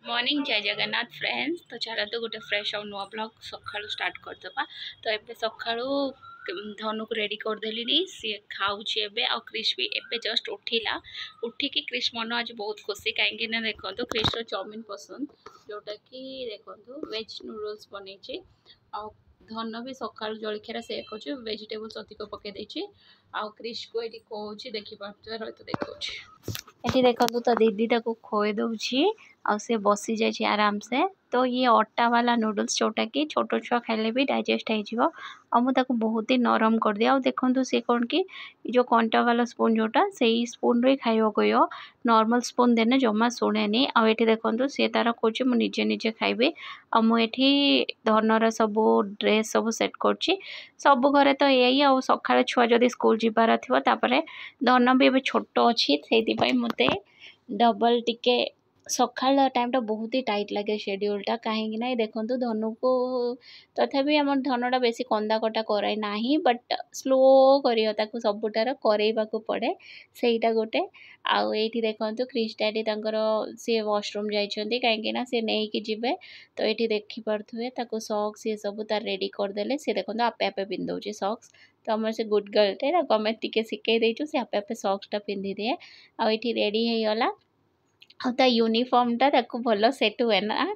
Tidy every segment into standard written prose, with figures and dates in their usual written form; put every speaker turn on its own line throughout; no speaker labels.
Morning जय Jagannath friends. तो चला तो गोटे फ्रेश और नुआ ब्लॉग सका स्टार्ट करदे। तो ये सका धनु को रेडी करदेली सी खाऊे आ क्रिश भी एवं जस्ट उठिला। उठिकी क्रिश मन आज बहुत खुशी कहीं देखो क्रिश चाउमिन पसंद जोटा कि देखो वेज नूडल्स बनई आ धन भी सका जलखिया से कर वेजिटेबल्स अधिक पकई आ क्रिश को ये कौन देखिए रही तो देखा ये देखो तो दीदी ताको खोई दौची आ से बसी जाए आराम से। तो ये अटा वाला नूडल्स जोटा कि छोट छुआ खाइले भी डाइजेस्ट हो मुझे बहुत ही नरम कर दिया। देखो सी कौन कि जो कंटा वाला स्पून जोटा से स्पून रे खाइबा कह नॉर्मल स्पून देने जमा शुणे आउ ये देखो सी तार कौच मुझे निजे खाइबे आ मुझे धनर सब ड्रेस सब सेट कर सब घरे तो यही आ सका छुआ जदि स्कूल जीवार थी धन भी छोट अच्छी से मत डबल टिके सकाल टाइम टा बहुत ही टाइट लगे शेड्यूलटा कहीं ना देखो धनु को तथापि आम धनटा बेसी कंदा कटा कराए ना बट स्लो कर सबुटार करवा पड़े सहीटा गोटे आउ ये देखो क्रिश डैडी सी वॉशरूम जाइए कहीं सी नहीं जी तो ये देखिपे सक्स ये सब तार रेडी करदे सी देखो आपे आपे पिंधे सक्स तो आम से गुड गर्लटे आम टे शिखे देचु सी आपे आपे सक्सटा पिंधि दिए आ ये रेडी होगला ता यूनिफॉर्मटा ताको भल सेट हुए ना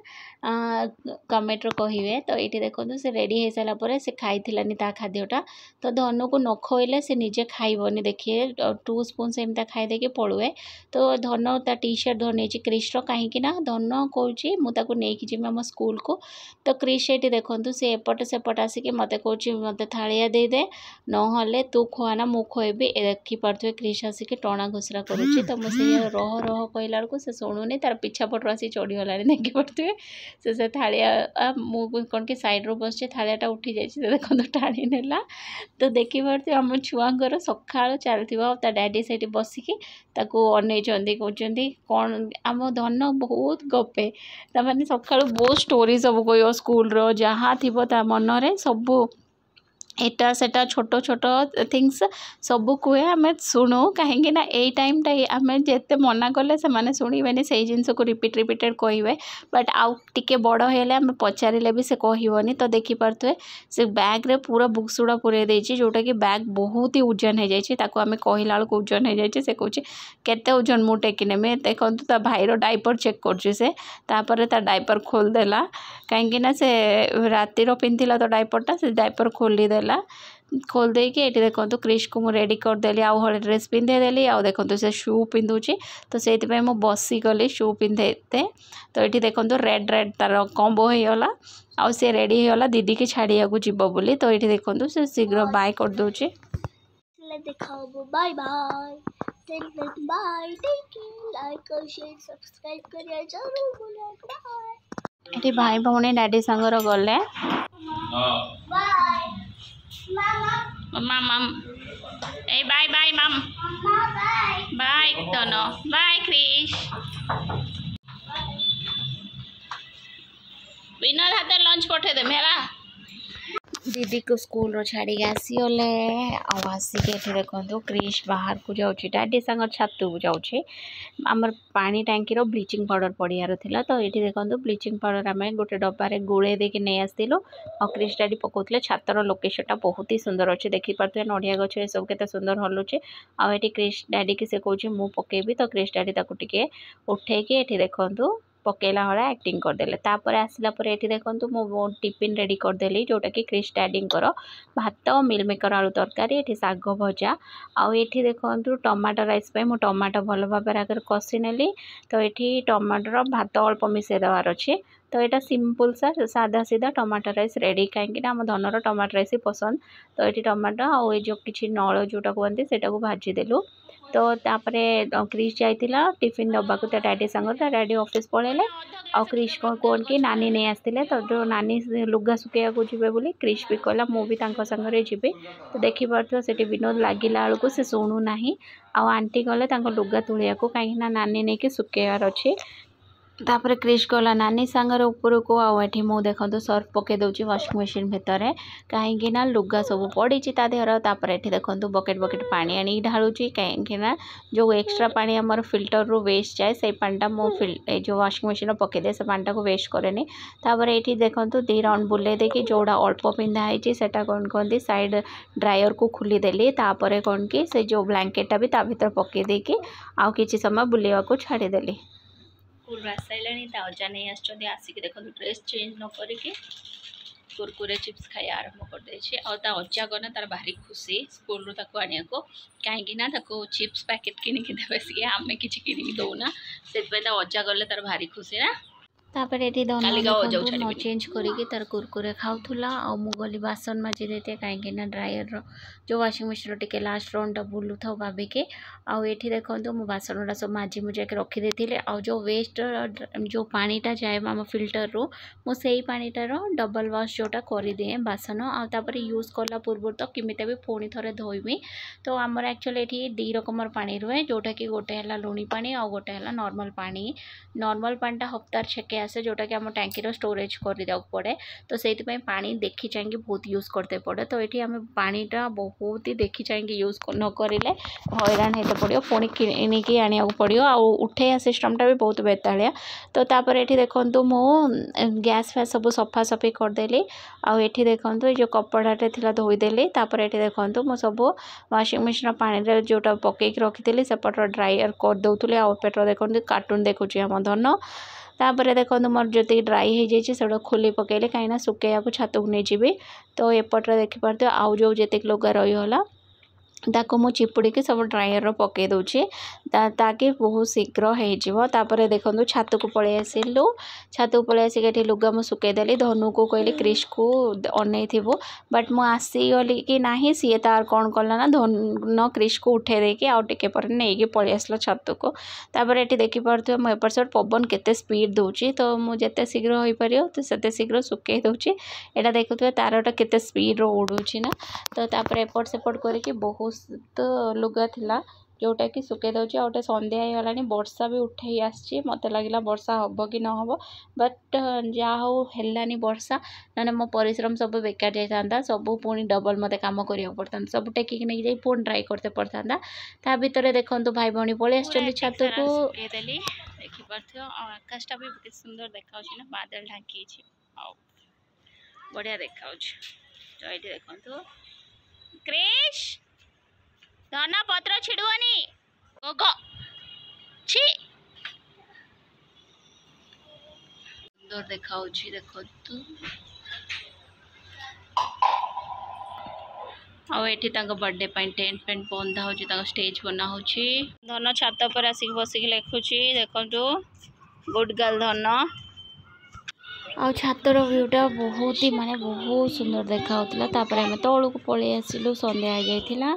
कमेंट कहे। तो ये देखो से रेडी हो सारापर से खाई ता खाद्यटा तो धनु को न खोले से निजे खाइबनी देखिए 2 स्पून से एमता खाईदे पलुए। तो धन ता टी शर्ट धरनी क्रिश कहीं धन कौन मुझे नहीं जी आम स्कूल को। तो क्रिश ये देखो सी एपट सेपट आसिक मत कौन मत थालिया देदे ना तू खुआना मु खुएबी देखिपे क्रिश आसिक टणा घोषरा करुच्ची। तो मुझे रह रह कहला से शुणुनी तार पिछा पटर आसी चढ़ीगला देखिपे से थालिया मु कौन कि सैड्रु बस थालियाटा उठी जाइए देखो टाणी नेला। तो देखिपे आम छुआर सका चलता डैडी से बसिकी अनई कहते कौन आम धन बहुत गपे तमाने सका बहुत स्टोरी सब कह स्कूल जहाँ थी मनरे सब एटा सेटा छोट छोट थिंग्स सब कहे आम शुणु कहीं यही टाइमटा आम जिते मना कले से शुणे से जिनस को रिपीट रिपीटेड कहे बट आउ टे बड़ हेले आम पचारे भी से कहबनी। तो देखिपे से बैग रे पूरा बुक्स गुड़ा पूरे देछि जोटा कि बैग बहुत ही ओजन हो जाए आम कहला बेलू ओजन हो जाए से कहे केते ओजन मु टेकी नेमि देखो ता भाईर डाइपर चेक कर डाइपर खोलदेला कहीं से रातिर पिंधिला तो डाइपरटा से डाइपर खोलीदेला खोल देकी ये देखो क्रिश को मुझे रेडी करदेली आउ हले ड्रेस पिंधेदेली आउ देखो से शू पिंधुची। तो से बसी गली शू पिंधेते तो ये देखो रेड रेड तार कॉम्बो होगला आउ से रेडी होगला दीदी की छाड़िया को जीव बोली। तो ये देखो से शीघ्र बाय कर दूची
bye bye bye take care like और शेयर सब्सक्राइब करिए जरूर भूलिए बाय।
ये भाई भौणी डैडी संगर गले
बाय
मामा ए बाय बाय माम
बाय
बाय दोनों बाय क्रिश विनोद हाथ लंच पठे देम है दीदी को स्कूल छाड़ी आसीगले आसिक देखो क्रिश बाहर को जाऊँगी डैडी सांग छात को जाऊँगी आमर पानी टांकीर ब्लीचिंग पाउडर पड़ियार था। तो ये देखो ब्लीचिंग पाउडर आम गोटे डब्बार गोड़े देके नहीं आसलु और क्रिश डैडी पकाउले छातर लोकेशनटा बहुत ही सुंदर अच्छे देखिपे नड़िया गछ ये सब के सुंदर हलुचे आठी क्रिश डैडी की से कौन मु पकेबी। तो क्रिश डैडी टे उठेकी ये देखो पकेला भाया एक्टिंग करदे तापर आसला ये देखो मो टिफिन रेडी करदेली जोटा कि क्रिश डैडी भात मिल मेकर आलू तरकारी ये शाग भजा आउ ये देखो टमाटो राइस पे मु टमाटो भल भाव आगे कषि नेली। तो ये टमाटर भात अल्प मिसई देवार अच्छे तो यहाँ सिंपल सा सादा सीधा टमाटो राइस रेडी कहीं आम धनर टमाटो राइस पसंद। तो ये टमाटो आउ जो कि नल जोटा कहते से भाजीदेलु। तो तापरे क्रिश जाइतिला टिफिन दबाक डैडी सांग डैडी ऑफिस पलैले आ क्रिश कौन कि नानी नहीं आसते तो जो नानी लुगा सुखा को जीवे बोली क्रिश भी कहला मु भी सांगे जी। तो देखिपे से विनोद लगिला बेलू से शुणुना आंटी गले लुगा तुलिया कहीं नानी नहीं कि सुखेबार अच्छे तापर क्रिश गला नानी सांगर ऊपर को आठी मु देखो सर्फ पके दूची वाशिंग मशीन भितर कहीं लुगा सब पड़ी ता देहर तापर ये देखो बकेट बकेट पानी आनी ढालुची कहीं जो एक्स्ट्रा पानी आमर फिल्टर रू वेस्ट जाए से पानीटा मो जो वाशिंग मशीन पकईदे से पानीटा को वेस्ट कैनि तापर ये देखो 2 राउंड बुले देकी जोड़ा अल्प पिंधा है कौन कहती साइड ड्रायर को खोलीदेली तापर कौन कि से जो ब्लैंकेटा भी ता भर पकई देकी आउ कि समय बुलवा को छाड़देली स्कूल आस सारा अजा नहीं आसिक देखो ड्रेस चेंज न करके कुरकुरे चिप्स खाई आरंभ कर देछि अजा गना तार भारी खुशी स्कूल रू ताको आनिया को कहीं चिप्स पैकेट किनिकी देवे सी आम कि किनिकी दौना से अजा गले तार भारी खुशी ना तापर ये धन चेंज करके तार कुरकुरे खाऊला आ मु गली बासन माजी देते कहीं ड्रायर जो वाशिंग मशीन टे लास्ट राउंड बुलू था भाविके आउ ये देखो मु बासन गुड़ा सब माजी मुझे रखीदे आ जो वेस्ट जो पानीटा जाए आम फिल्टर रू मुझे पानीटार डबल वाश जोटा करदिए बासन आपर यूज कला पूर्व तो किमी भी पुणी थे धोईमी तो आमर एक्चुअली ये 2 रकम पानी रुए जोटा कि गोटे है लुणी पानी आ गोटे है नॉर्मल पानीटा हफ्तार छेके आसे जोटा कि आम टैंकी स्टोरेज कर पड़े तो से पानी देखी चाहिए बहुत यूज करते पड़े तो ये आम पानीटा बहुत ही देखी चाहिए यूज न करें हैरान होते पड़ो पुणी किनिकी आने पड़ो आ उठेया सिस्टमटा भी बहुत बेतालिया तो तापर ये देखो मु गैस फैस सब सफा सफी करदेली आउ ये देखो जो कपड़ाटे थी धोईदेली तापर ये देखो मु सब वाशिंग मशीन पानी जोटा पकईक रखी सेपट ड्रायर करदे आउपेट देखो कार्टून देखुची आम धन तापर देखो मोर जो ड्राई हो जाए से खोली पकेले कहीं सुकेया को छात को नहीं जी तो एपटे देखिपारे आउ जो जिते लुगा रहीगला ताको मु चिपुड़ी के सब ड्रायर पकई दूची ताकि बहुत शीघ्र होपर देखो छात को पलि आसिलु छात को पलि आसिक लुगा मु सुकईदेली धनु को कहली क्रिश को अनै थो बट मु आसीगली कि ना सी तार कौन कला ना धन क्रिश को उठे देकी आउ टिके पर नहीं पलि आसला छात को तापर ये देखिपे मुझे एपट सेपट पवन केते स्पीड दूची तो मुझे शीघ्र हो पार तो से शीघ्र सुकई दूची यहाँ देखुए तारटा केते स्पीड उड़ूची ना तो तापर एपट सेपट करके बहुत तो लुगा थिला जोटा कि सुके दौर गोटे संध्या होगा वर्षा भी उठे आसी मत लगे वर्षा हम कि न हम बट जहाँ हो है वर्षा ना मो परिश्रम सब बेकार जाता सब पुणी डबल मत कम करा पड़ता सब टेकिक नहीं जाए पुणी ट्राई करते पड़ता ता भर देखो भाई भौणी पलि आस छात को देखिपे आकाशटा भी बहुत सुंदर देखा ना बादल ढांकी बढ़िया देखा तो ये देखो क्रिश धन पत्र छिड़ुआनी गोगो छी सुंदर देखा देखो आउ बर्थडे टेंट पेंट बंधा हो स्टेज बना हो धन छात पर आसिक बसिक लिखुची देखो गुड गर्ल धन आ छातर व्यूटा बहुत ही माने बहुत सुंदर देखा आम तौल को पलि आसिलु संध्या हो जाइथिला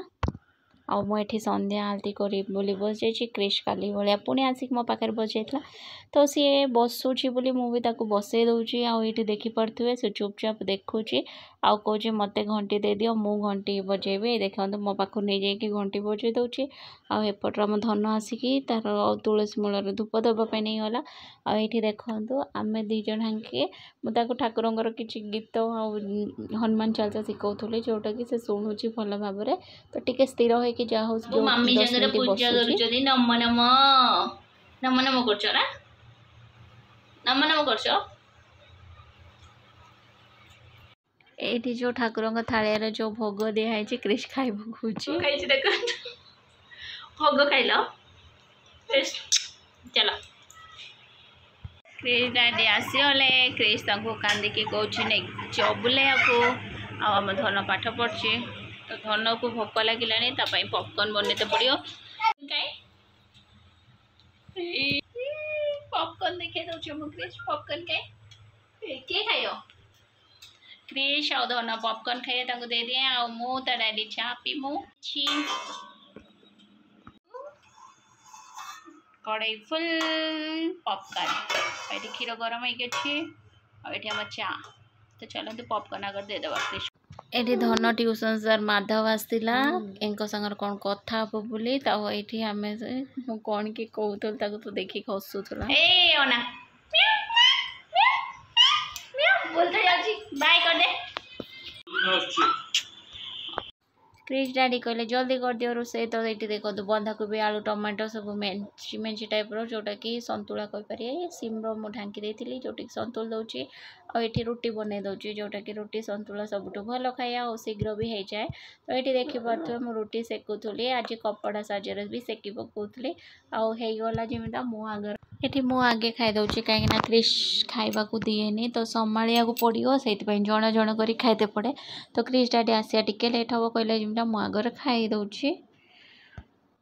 आ मुझे संध्या आलती करी बस जाइए क्रिश काली भाया पुणी आसिक मो पाखे बस जाइला तो सी बसुची मुझे बसई दूची आठ देखिपे से चुपचाप देखुची आउ कहे मत घंटी दे दियो मु घंटी बजेबी देखो मो पाख नहीं जाकि घंटी बजे दूची आएपट आम धन आसिकी तार तुलसी मूल धूप देवाई नहीं गला आठी देखो आम दीज ढांके मुझे ठाकुर किसी गीत आ हनुमान चालीसा शिखौली जोटा कि से शुणुची भल भाव तो टिके स्थिर हो जा मम्मी पूजा नम नम नम नम कर नम नम कर ये जो ठाकुर थालियार जो भोग दिखाई क्रिश खाई भोगुची देख भोग खाइल चलो क्रिश डैडी आसीगले क्रिश कांदिकी कौन नहीं चबुले आम धन पाठ पढ़ी तो धन को भोक लगे पॉपकॉर्न बनते पड़ो पॉपकॉर्न देखे दौर क्रिश पॉपकॉर्न किए खाइ क्रिश आ धन पॉपकॉर्न खाइए दे दिए आ मु ता डैडी चा पीमु कड़ाई फुल पॉपकॉर्न ये क्षीर गरम होती आम चा तो चलते पॉपकॉर्न आगर देदेवा क्रिश ये धन ट्यूशन सर माधव आसला इनका संगर कौन कथा हम बोली ये आम कौन कि कहूल तो देखिक हसुला ए अना क्रिश डैडी कहले जल्दी कर दियो रोसे तो ये देखो बंधाकोबी आलू टमाटो सब मेंची मेंची टाइप रो जोटा कि संतुला कहि परिए सिमरो मु ढांकी देथिली जोटी संतुल दउची आ एठी रोटी बनै दउची जोटा कि रोटी संतुला सबटु भलो खाया और शीघ्र भी हे जाए। तो ये देखि पारथो मु रोटी सेकुथुली आज कपड़ा साजरे भी सेकी पकुथुली आ हे गला जेमिता मु आगर एठी मु आगे खाइ दउची काहे ना क्रिश खाइबा को दिएनी तो संभालिया को पड़ियो सेति पई जण जण करी खाइते पड़े। तो क्रिश डैडी आसिया टिके लेट हबो कहले जेमिता मु आगर खाइ दउची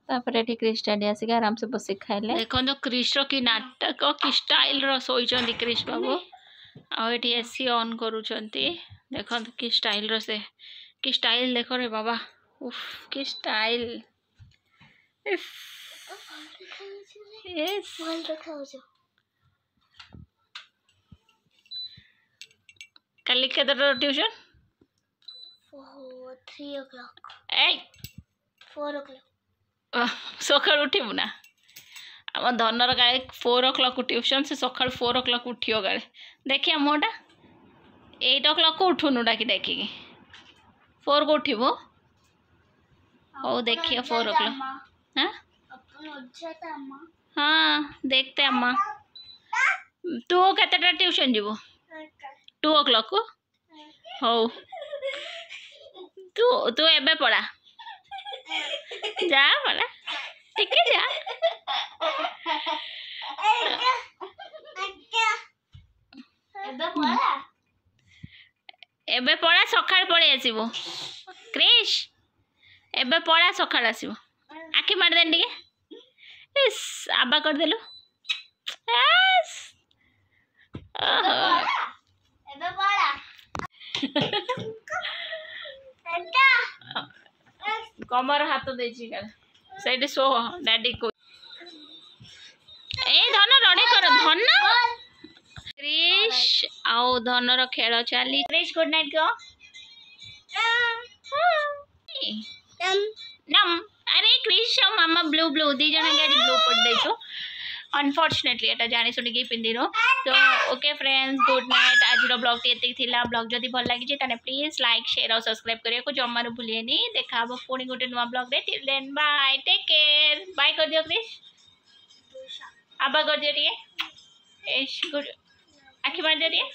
तापर एठी क्रिश डैडी आसिक आराम से बसी खाइले। देखो तो क्रिश रो की नाटक की स्टाइल रो सोइचंदी क्रिश बाबू आ एठी एसी ऑन करूचंती देखो की स्टाइल रो से की स्टाइल देखो रे बाबा उफ की स्टाइल इफ Yes. कल के ट्यूशन
3 o'clock.
Hey.
4 o'clock.
सकाळ उठिबु ना आम धनर गाय 4 o'clock ट्यूशन से सकाळ 4 o'clock उठियो गाय देखिया मोटा 8 o'clock को उठुनु डाकी डाकी 4 को उठिबु ओ देखिए 4 o'clock हां हाँ देखते अम्मा तू केतेटा ट्यूशन जीवो 2 o'clock को हो तू तू एबे पढ़ा जा पढ़ा ठीक है जा एबे पढ़ा सकाळ पळे आसीबो क्रिश एबे पढ़ा सकाळ आसीबो आखि मार देन टिके इस आबा कर देलु यस
एबे पड़ा
कमर हाथ देछि का सेठी सो डैडी को ए धन रडे कर धन क्रिश आओ धन रो खेल चली क्रिश गुड नाइट को नम अरे क्रिश और मामा ब्लू ब्लू दी जन गाड़ी ब्लू पड़ देछो अनफॉर्चुनेटली एटा जानी सुनी के पिंदी रो। तो ओके फ्रेंड्स गुड नाइट आज रो ब्लॉग एतिक थिला ब्लॉग जदी भल लागी जे तने प्लीज लाइक शेयर और सब्सक्राइब करियो को जम्मा रो भूलिएनी देखाबो पुणी गोटे नुवा ब्लॉग दे till then bye take care bye कर दियो क्रिश आबा कर दियो टिके एश गुड आखि मार दियो टिके।